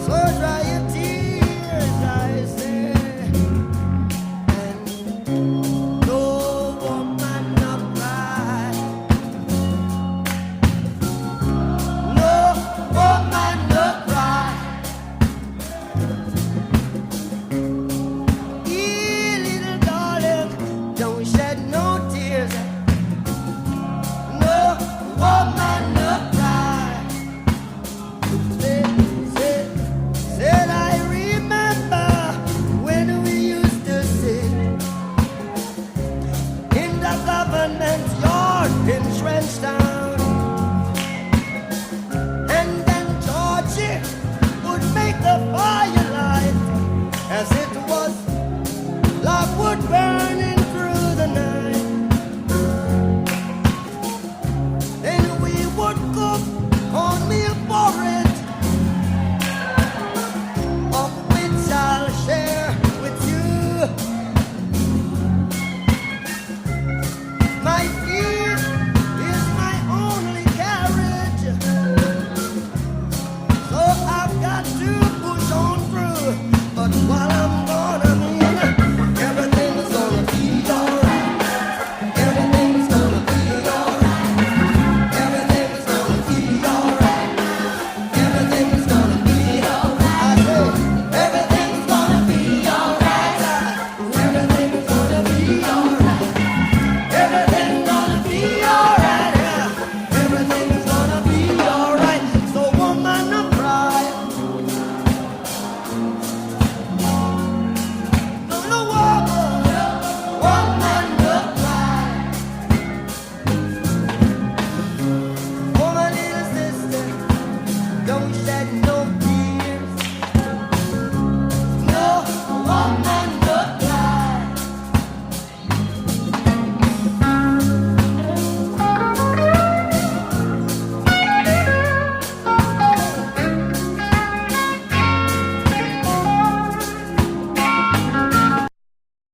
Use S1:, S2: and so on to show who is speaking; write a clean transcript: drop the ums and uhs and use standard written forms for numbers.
S1: So dry your tears, I say, and no woman no cry, no woman no cry. Little darling, don't shed no tears. No woman no cry. Said I remember when we used to sit in the government yard in Trenchtown, and then Georgie would make the fire.